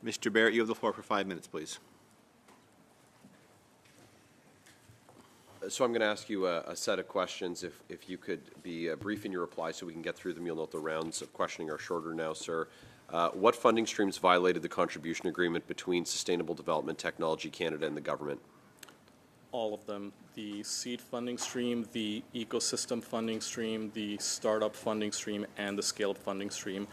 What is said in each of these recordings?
Mr. Barrett, you have the floor for 5 minutes, please. So I'm going to ask you a set of questions. If you could be brief in your reply so we can get through them. You'll note the rounds of questioning are shorter now, sir. What funding streams violated the contribution agreement between Sustainable Development Technology Canada and the government? All of them. The seed funding stream, the ecosystem funding stream, the startup funding stream, and the scale-up funding stream.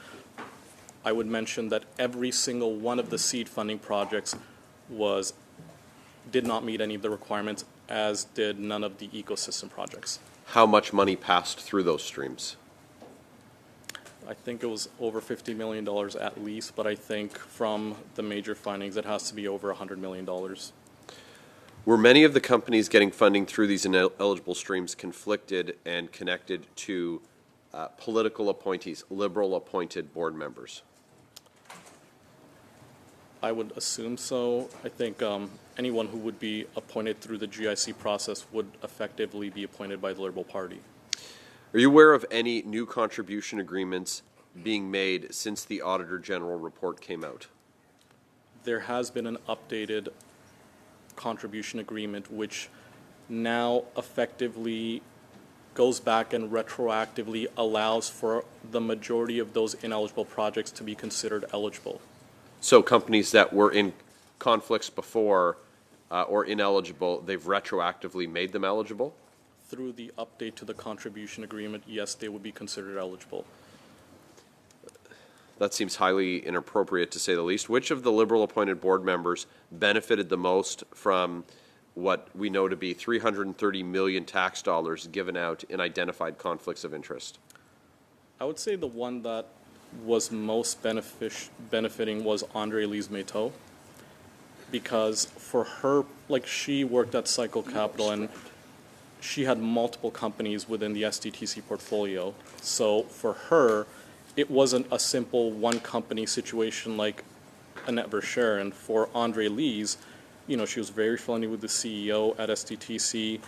I would mention that every single one of the seed funding projects did not meet any of the requirements, as did none of the ecosystem projects. How much money passed through those streams? I think it was over $50 million at least, but I think from the major findings it has to be over $100 million. Were many of the companies getting funding through these ineligible streams conflicted and connected to political appointees, Liberal appointed board members? I would assume so. I think anyone who would be appointed through the GIC process would effectively be appointed by the Liberal Party. Are you aware of any new contribution agreements being made since the Auditor General report came out? There has been an updated contribution agreement which now effectively goes back and retroactively allows for the majority of those ineligible projects to be considered eligible. So companies that were in conflicts before or ineligible, they've retroactively made them eligible? Through the update to the contribution agreement, yes, they would be considered eligible. That seems highly inappropriate, to say the least. Which of the Liberal-appointed board members benefited the most from what we know to be $330 million tax dollars given out in identified conflicts of interest? I would say the one that was most benefiting was Andre-Lise Méteaux, because for her, like, she worked at Cycle Capital and she had multiple companies within the SDTC portfolio. So for her, it wasn't a simple one company situation like Annette Verscher. And for Andre-Lise, you know, she was very friendly with the CEO at SDTC,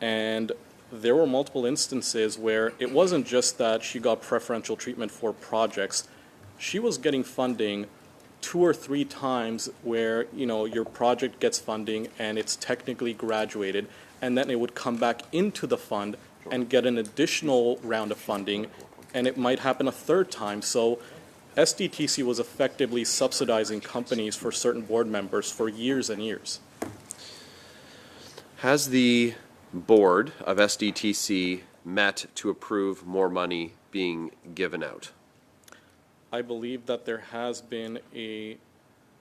and there were multiple instances where it wasn't just that she got preferential treatment for projects. She was getting funding 2 or 3 times where, you know, your project gets funding and it's technically graduated, and then it would come back into the fund and get an additional round of funding, and it might happen a 3rd time. So SDTC was effectively subsidizing companies for certain board members for years and years. Has the board of SDTC met to approve more money being given out? I believe that there has been a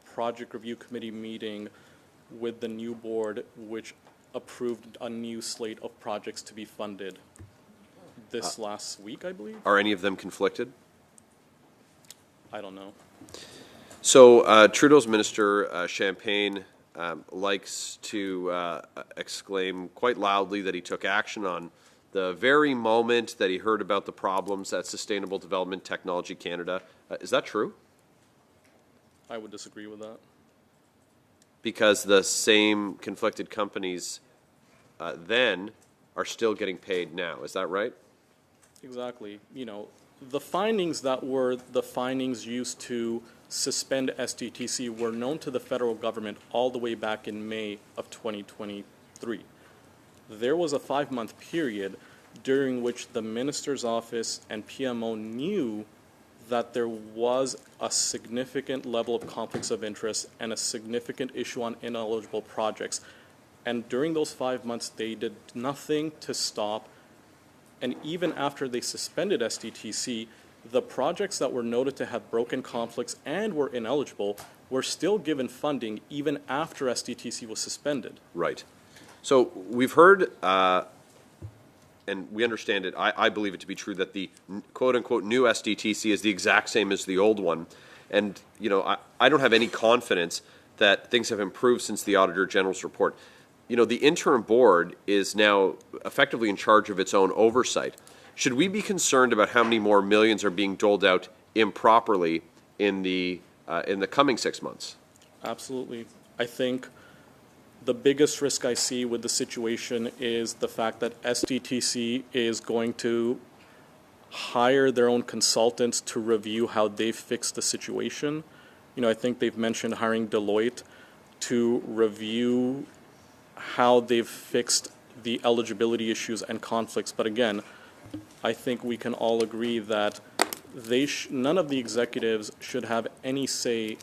project review committee meeting with the new board which approved a new slate of projects to be funded this last week, I believe. Are any of them conflicted? I don't know. So Trudeau's minister, Champagne, likes to exclaim quite loudly that he took action on the very moment that he heard about the problems at Sustainable Development Technology Canada. Is that true? I would disagree with that. Because the same conflicted companies then are still getting paid now. Is that right? Exactly. You know, the findings that were the findings used to suspend SDTC were known to the federal government all the way back in May of 2023. There was a 5-month period during which the minister's office and PMO knew that there was a significant level of conflicts of interest and a significant issue on ineligible projects. And during those 5 months, they did nothing to stop. And even after they suspended SDTC, the projects that were noted to have broken conflicts and were ineligible were still given funding even after SDTC was suspended. Right. So we've heard, and we understand it, I believe it to be true, that the quote-unquote new SDTC is the exact same as the old one. And, you know, I don't have any confidence that things have improved since the Auditor General's report. You know, the interim board is now effectively in charge of its own oversight. Should we be concerned about how many more millions are being doled out improperly in the coming 6 months? Absolutely. I think the biggest risk I see with the situation is the fact that SDTC is going to hire their own consultants to review how they fix the situation. I think they've mentioned hiring Deloitte to review how they've fixed the eligibility issues and conflicts. But again, I think we can all agree that none of the executives should have any say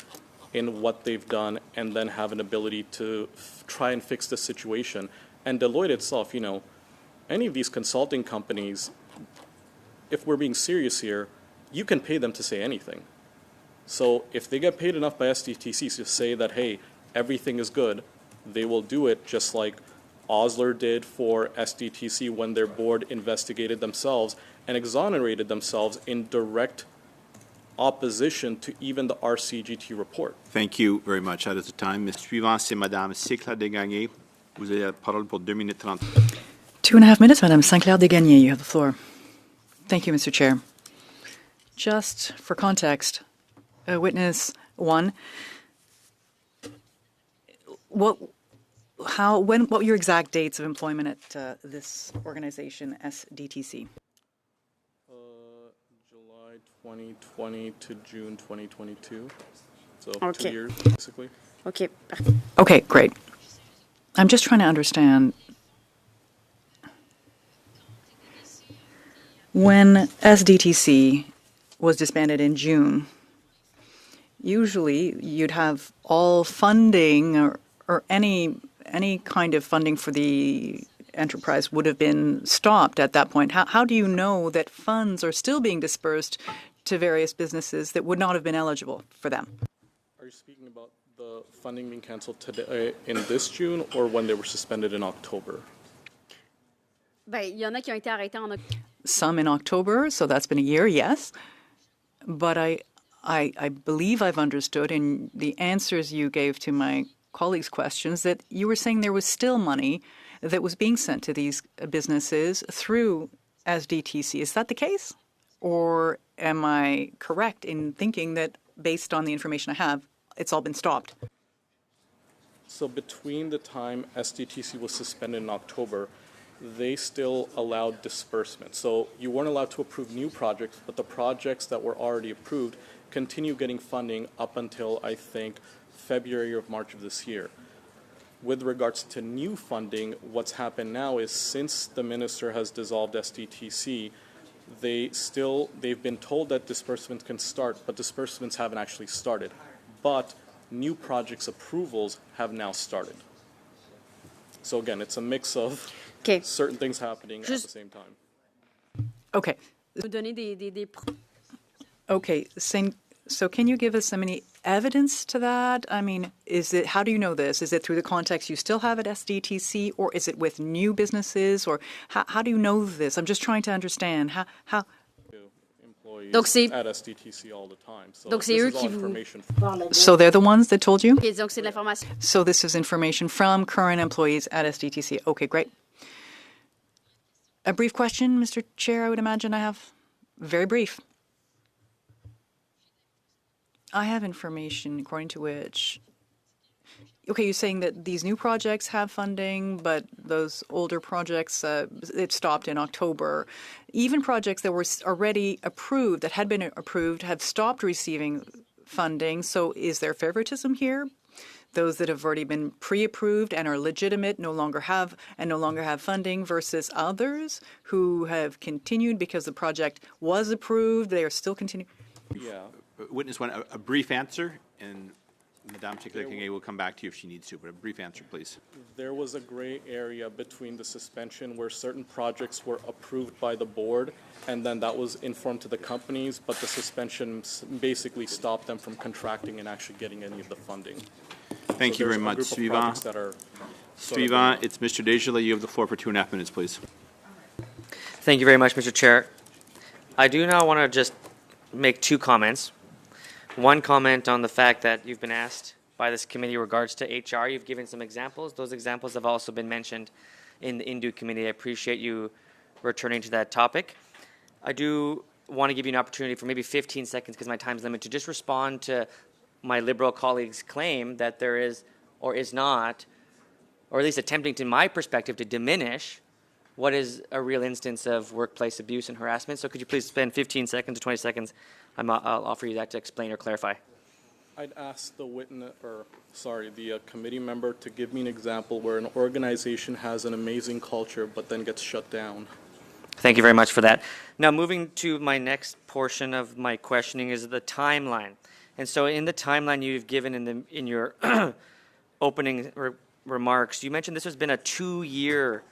in what they've done and then have an ability to try and fix the situation. And Deloitte itself, any of these consulting companies, if we're being serious here, you can pay them to say anything. So if they get paid enough by SDTC to say that, hey, everything is good, they will do it, just like Osler did for SDTC when their board investigated themselves and exonerated themselves in direct opposition to even the RCGT report. Thank you very much. That is the time. Mr. Suivant, c'est Madame Sinclair Desgagnés. Vous avez la parole pour 2 minutes 30. 2.5 minutes, Madame Sinclair Desgagnés. You have the floor. Thank you, Mr. Chair. Just for context, witness one, what were your exact dates of employment at this organization, SDTC? July 2020 to June 2022. So Okay. 2 years, basically. OK. Okay, great. I'm just trying to understand. When SDTC was disbanded in June, usually you'd have all funding or any kind of funding for the enterprise would have been stopped at that point. How do you know that funds are still being dispersed to various businesses that would not have been eligible for them? Are you speaking about the funding being canceled today in this June or when they were suspended in October? Ben, il y en a qui ont été arrêtés en octobre. Some in October, so that's been a year, yes. But I believe I've understood in the answers you gave to my colleagues' questions that you were saying there was still money that was being sent to these businesses through SDTC. Is that the case? Or am I correct in thinking that based on the information I have, it's all been stopped? So between the time SDTC was suspended in October, they still allowed disbursement. So you weren't allowed to approve new projects, but the projects that were already approved continue getting funding up until, I think, February or March of this year. With regards to new funding, what's happened now is since the minister has dissolved SDTC, they've been told that disbursements can start, but disbursements haven't actually started. But new projects approvals have now started. So again, it's a mix of OK. certain things happening at the Just- same time. Okay. Nous donner des Okay. So can you give us any evidence to that? I mean, how do you know this? Is it through the contacts you still have at SDTC, or is it with new businesses, or how do you know this? I'm just trying to understand how Employees Donc c'est- at SDTC all the time. So Donc this c'est eux is all qui vous- information. So they're the ones that told you? OK, donc c'est de l'information. So this is information from current employees at SDTC. Okay, great. A brief question, Mr. Chair, I would imagine I have. Very brief. I have information according to which, okay, you're saying that these new projects have funding, but those older projects, it stopped in October. Even projects that were already approved, that had been approved, have stopped receiving funding. So is there favoritism here? Those that have already been pre-approved and are legitimate no longer have funding versus others who have continued because the project was approved, they are still continuing. Yeah. Witness one, a brief answer, and Madame Sinclair Desgagnés will come back to you if she needs to, but a brief answer, please. There was a gray area between the suspension where certain projects were approved by the board, and then that was informed to the companies, but the suspension basically stopped them from contracting and actually getting any of the funding. Thank you very much. There's a group of projects Suivant, that are sort of Suivant, it's Mr. Desjardins. You have the floor for 2.5 minutes, please. Thank you very much, Mr. Chair. I do now want to just make two comments. One comment on the fact that you've been asked by this committee in regards to HR. You've given some examples. Those examples have also been mentioned in the Indu committee. I appreciate you returning to that topic. I do want to give you an opportunity for maybe 15 seconds, because my time's limited, to just respond to my Liberal colleague's claim that there is or is not, or at least attempting to my perspective to diminish what is a real instance of workplace abuse and harassment. So could you please spend 15 seconds to 20 seconds? I'll offer you that to explain or clarify. I'd ask the the committee member to give me an example where an organization has an amazing culture but then gets shut down. Thank you very much for that. Now, moving to my next portion of my questioning is the timeline. And so, in the timeline you've given in your opening remarks, you mentioned this has been a 2-year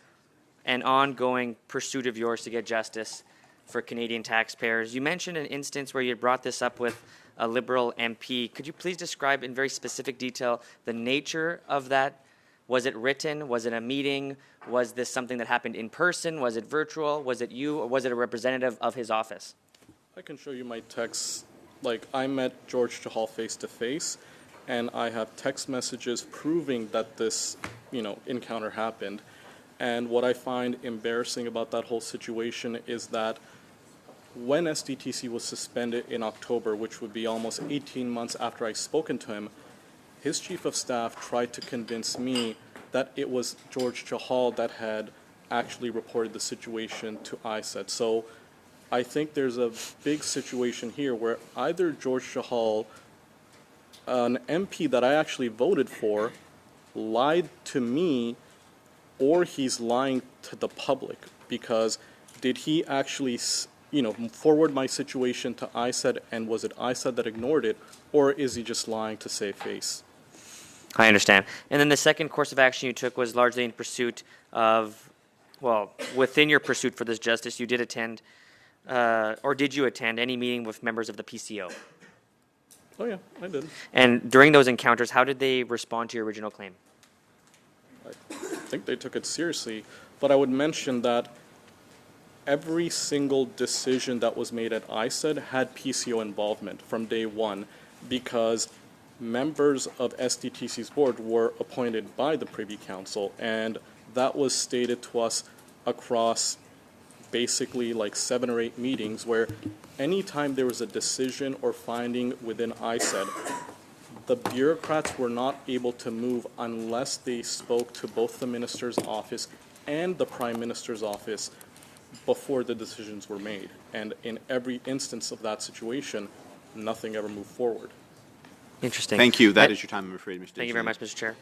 and ongoing pursuit of yours to get justice for Canadian taxpayers. You mentioned an instance where you brought this up with a Liberal MP. Could you please describe in very specific detail the nature of that? Was it written? Was it a meeting? Was this something that happened in person? Was it virtual? Was it you, or was it a representative of his office? I can show you my texts. Like, I met George Chahal face to face, and I have text messages proving that this, encounter happened. And what I find embarrassing about that whole situation is that when SDTC was suspended in October, which would be almost 18 months after I spoken to him, his chief of staff tried to convince me that it was George Chahal that had actually reported the situation to ISED. So I think there's a big situation here where either George Chahal, an MP that I actually voted for, lied to me, or he's lying to the public, because did he actually forward my situation to ISED, and was it ISED that ignored it, or is he just lying to save face? I understand. And then the second course of action you took was largely in pursuit of, within your pursuit for this justice, you did attend, or did you attend any meeting with members of the PCO? Oh yeah, I did. And during those encounters, how did they respond to your original claim? I think they took it seriously, but I would mention that every single decision that was made at ISED had PCO involvement from day one, because members of SDTC's board were appointed by the Privy Council, and that was stated to us across basically like 7 or 8 meetings, where anytime there was a decision or finding within ISED, the bureaucrats were not able to move unless they spoke to both the minister's office and the prime minister's office before the decisions were made. And in every instance of that situation, nothing ever moved forward. Interesting. Thank you. That is your time, I'm afraid, Mr. Thank you very much, Mr. Chair.